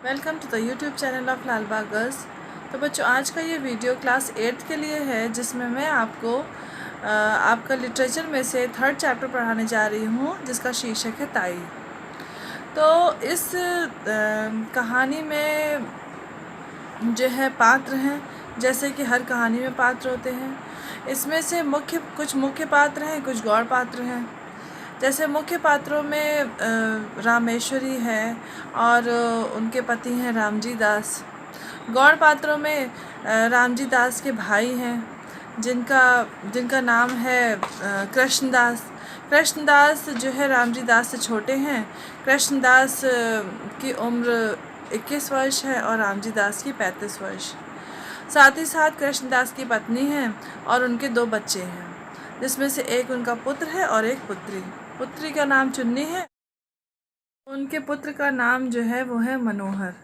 Welcome to the YouTube channel of Lalbagh girls. तो बच्चों, आज का ये वीडियो क्लास 8th के लिए है, जिसमें मैं आपको आपका लिटरेचर में से 3rd चैप्टर पढ़ाने जा रही हूँ, जिसका शीर्षक है ताई। तो इस कहानी में जो है पात्र हैं, जैसे कि हर कहानी में पात्र होते हैं। इसमें से कुछ मुख्य पात्र हैं, कुछ गौड़ पात्र हैं। जैसे मुख्य पात्रों में रामेश्वरी है और उनके पति हैं रामजी दास। गौड़ पात्रों में रामजी दास के भाई हैं, जिनका जिनका नाम है कृष्णदास। कृष्णदास जो है रामजी दास से छोटे हैं। कृष्णदास की उम्र 21 वर्ष है और रामजी दास की 35 वर्ष। साथ ही साथ कृष्णदास की पत्नी हैं और उनके 2 बच्चे हैं, जिसमें से एक उनका पुत्र है और एक पुत्री। पुत्री का नाम चुन्नी है, उनके पुत्र का नाम जो है वो है मनोहर।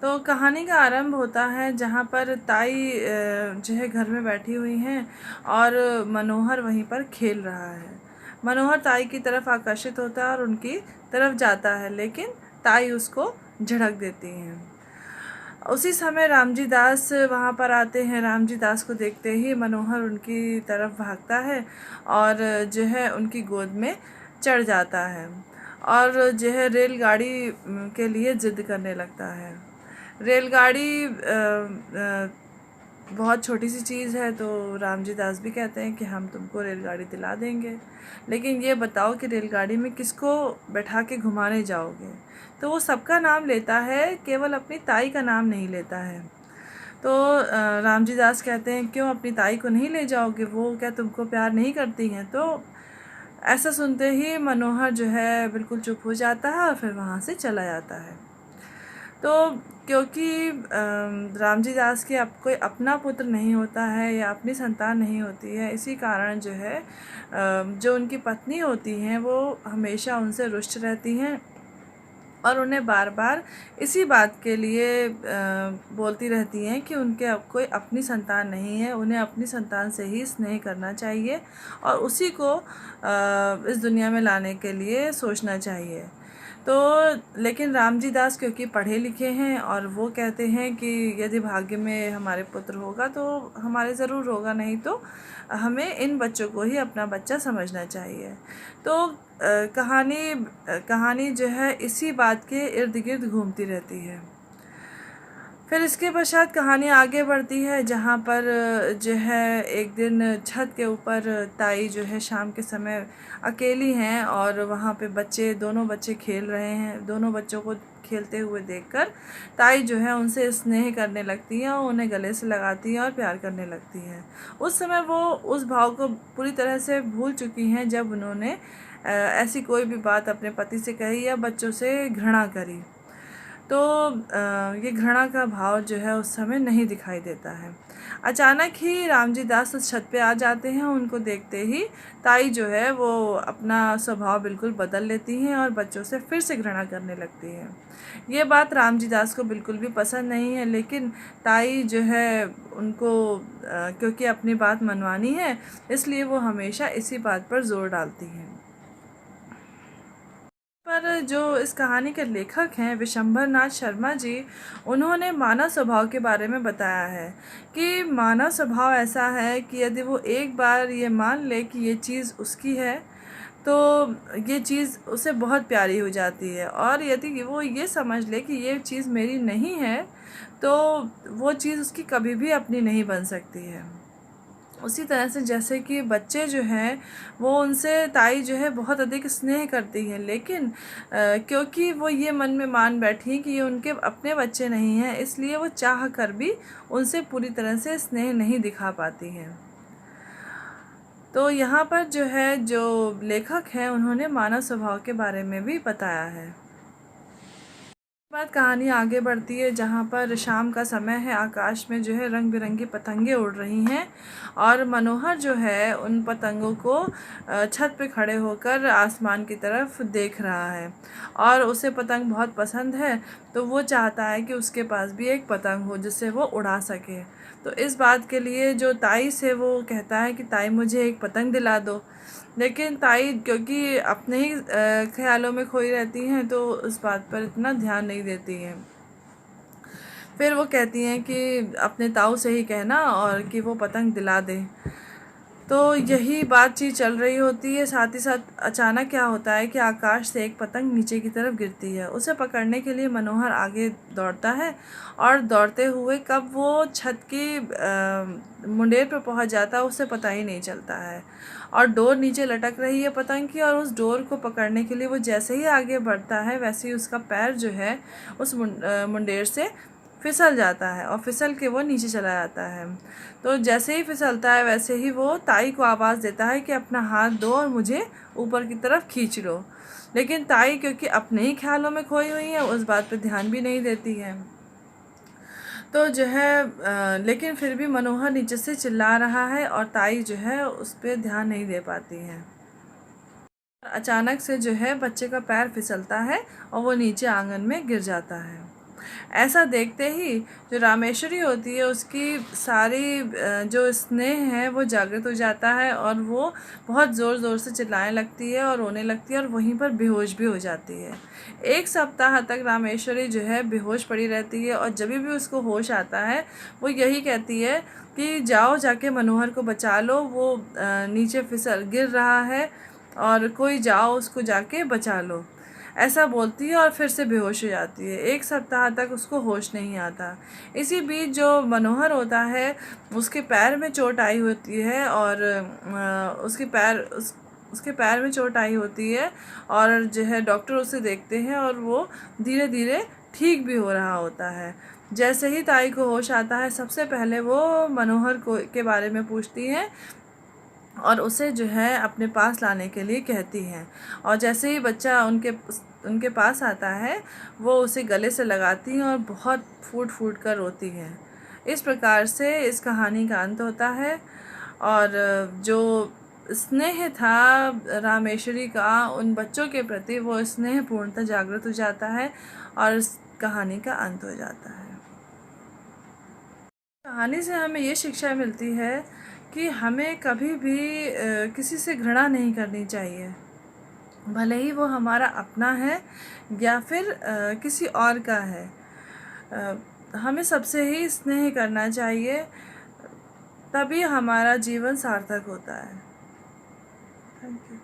तो कहानी का आरंभ होता है जहाँ पर ताई जो है घर में बैठी हुई हैं और मनोहर वहीं पर खेल रहा है। मनोहर ताई की तरफ आकर्षित होता है और उनकी तरफ जाता है, लेकिन ताई उसको झिड़क देती हैं। उसी समय रामजी दास वहाँ पर आते हैं। रामजी दास को देखते ही मनोहर उनकी तरफ भागता है और जो है उनकी गोद में चढ़ जाता है और जो है रेलगाड़ी के लिए ज़िद करने लगता है। रेलगाड़ी बहुत छोटी सी चीज़ है, तो रामजी दास भी कहते हैं कि हम तुमको रेलगाड़ी दिला देंगे, लेकिन ये बताओ कि रेलगाड़ी में किसको बैठा के घुमाने जाओगे। तो वो सबका नाम लेता है, केवल अपनी ताई का नाम नहीं लेता है। तो रामजी दास कहते हैं क्यों अपनी ताई को नहीं ले जाओगे, वो क्या तुमको प्यार नहीं करती हैं। तो ऐसा सुनते ही मनोहर जो है बिल्कुल चुप हो जाता है और फिर वहाँ से चला जाता है। तो क्योंकि रामजी दास के अब कोई अपना पुत्र नहीं होता है या अपनी संतान नहीं होती है, इसी कारण जो है जो उनकी पत्नी होती हैं वो हमेशा उनसे रुष्ट रहती हैं और उन्हें बार बार इसी बात के लिए बोलती रहती हैं कि उनके अब कोई अपनी संतान नहीं है, उन्हें अपनी संतान से ही स्नेह करना चाहिए और उसी को इस दुनिया में लाने के लिए सोचना चाहिए। तो लेकिन रामजी दास क्योंकि पढ़े लिखे हैं और वो कहते हैं कि यदि भाग्य में हमारे पुत्र होगा तो हमारे ज़रूर होगा, नहीं तो हमें इन बच्चों को ही अपना बच्चा समझना चाहिए। तो कहानी जो है इसी बात के इर्द गिर्द घूमती रहती है। फिर इसके पश्चात कहानी आगे बढ़ती है, जहाँ पर जो है एक दिन छत के ऊपर ताई जो है शाम के समय अकेली हैं और वहाँ पे दोनों बच्चे खेल रहे हैं। दोनों बच्चों को खेलते हुए देखकर ताई जो है उनसे स्नेह करने लगती है और उन्हें गले से लगाती है और प्यार करने लगती है। उस समय वो उस भाव को पूरी तरह से भूल चुकी हैं जब उन्होंने ऐसी कोई भी बात अपने पति से कही या बच्चों से घृणा करी। तो ये घृणा का भाव जो है उस समय नहीं दिखाई देता है। अचानक ही रामजी दास उस छत पे आ जाते हैं। उनको देखते ही ताई जो है वो अपना स्वभाव बिल्कुल बदल लेती हैं और बच्चों से फिर से घृणा करने लगती हैं। ये बात रामजी दास को बिल्कुल भी पसंद नहीं है, लेकिन ताई जो है उनको क्योंकि अपनी बात मनवानी है, इसलिए वो हमेशा इसी बात पर जोर डालती हैं। पर जो इस कहानी के लेखक हैं विशंभर नाथ शर्मा जी, उन्होंने मानव स्वभाव के बारे में बताया है कि मानव स्वभाव ऐसा है कि यदि वो एक बार ये मान ले कि ये चीज़ उसकी है तो ये चीज़ उसे बहुत प्यारी हो जाती है, और यदि वो ये समझ ले कि ये चीज़ मेरी नहीं है तो वो चीज़ उसकी कभी भी अपनी नहीं बन सकती है। उसी तरह से जैसे कि बच्चे जो हैं वो उनसे ताई जो है बहुत अधिक स्नेह करती है, लेकिन क्योंकि वो ये मन में मान बैठी कि ये उनके अपने बच्चे नहीं हैं, इसलिए वो चाह कर भी उनसे पूरी तरह से स्नेह नहीं दिखा पाती हैं। तो यहाँ पर जो है जो लेखक हैं उन्होंने मानव स्वभाव के बारे में भी बताया है। बाद कहानी आगे बढ़ती है, जहाँ पर शाम का समय है। आकाश में जो है रंग बिरंगी पतंगे उड़ रही हैं और मनोहर जो है उन पतंगों को छत पे खड़े होकर आसमान की तरफ देख रहा है और उसे पतंग बहुत पसंद है। तो वो चाहता है कि उसके पास भी एक पतंग हो जिससे वो उड़ा सके। तो इस बात के लिए जो ताई से वो कहता है कि ताई मुझे एक पतंग दिला दो। लेकिन ताई क्योंकि अपने ही ख्यालों में खोई रहती हैं तो उस बात पर इतना ध्यान नहीं देती हैं। फिर वो कहती हैं कि अपने ताऊ से ही कहना और कि वो पतंग दिला दे। तो यही बातचीत चल रही होती है, साथ ही साथ अचानक क्या होता है कि आकाश से एक पतंग नीचे की तरफ गिरती है। उसे पकड़ने के लिए मनोहर आगे दौड़ता है और दौड़ते हुए कब वो छत की मुंडेर पर पहुंच जाता है उसे पता ही नहीं चलता है। और डोर नीचे लटक रही है पतंग की, और उस डोर को पकड़ने के लिए वो जैसे ही आगे बढ़ता है वैसे ही उसका पैर जो है उस मुंडेर से फिसल जाता है और फिसल के वो नीचे चला जाता है। तो जैसे ही फिसलता है वैसे ही वो ताई को आवाज़ देता है कि अपना हाथ दो और मुझे ऊपर की तरफ खींच लो। लेकिन ताई क्योंकि अपने ही ख्यालों में खोई हुई है उस बात पर ध्यान भी नहीं देती है। तो जो है लेकिन फिर भी मनोहर नीचे से चिल्ला रहा है और ताई जो है उस पर ध्यान नहीं दे पाती है। अचानक से जो है बच्चे का पैर फिसलता है और वो नीचे आंगन में गिर जाता है। ऐसा देखते ही जो रामेश्वरी होती है उसकी सारी जो स्नेह है वो जागृत हो जाता है और वो बहुत ज़ोर ज़ोर से चिल्लाने लगती है और रोने लगती है और वहीं पर बेहोश भी हो जाती है। 1 सप्ताह तक रामेश्वरी जो है बेहोश पड़ी रहती है और जब भी उसको होश आता है वो यही कहती है कि जाओ जाके मनोहर को बचा लो, वो नीचे फिसल गिर रहा है और कोई जाओ उसको जाके बचा लो, ऐसा बोलती है और फिर से बेहोश हो जाती है। 1 सप्ताह तक उसको होश नहीं आता। इसी बीच जो मनोहर होता है उसके पैर में चोट आई होती है और उसके पैर में चोट आई होती है और जो है डॉक्टर उसे देखते हैं और वो धीरे धीरे ठीक भी हो रहा होता है। जैसे ही ताई को होश आता है सबसे पहले वो मनोहर को के बारे में पूछती हैं और उसे जो है अपने पास लाने के लिए कहती हैं। और जैसे ही बच्चा उनके पास आता है वो उसे गले से लगाती हैं और बहुत फूट फूट कर रोती हैं। इस प्रकार से इस कहानी का अंत होता है और जो स्नेह था रामेश्वरी का उन बच्चों के प्रति वो स्नेह पूर्णतः जागृत हो जाता है और इस कहानी का अंत हो जाता है। कहानी से हमें ये शिक्षा मिलती है कि हमें कभी भी किसी से घृणा नहीं करनी चाहिए, भले ही वो हमारा अपना है या फिर किसी और का है। हमें सबसे ही स्नेह करना चाहिए, तभी हमारा जीवन सार्थक होता है। Thank you.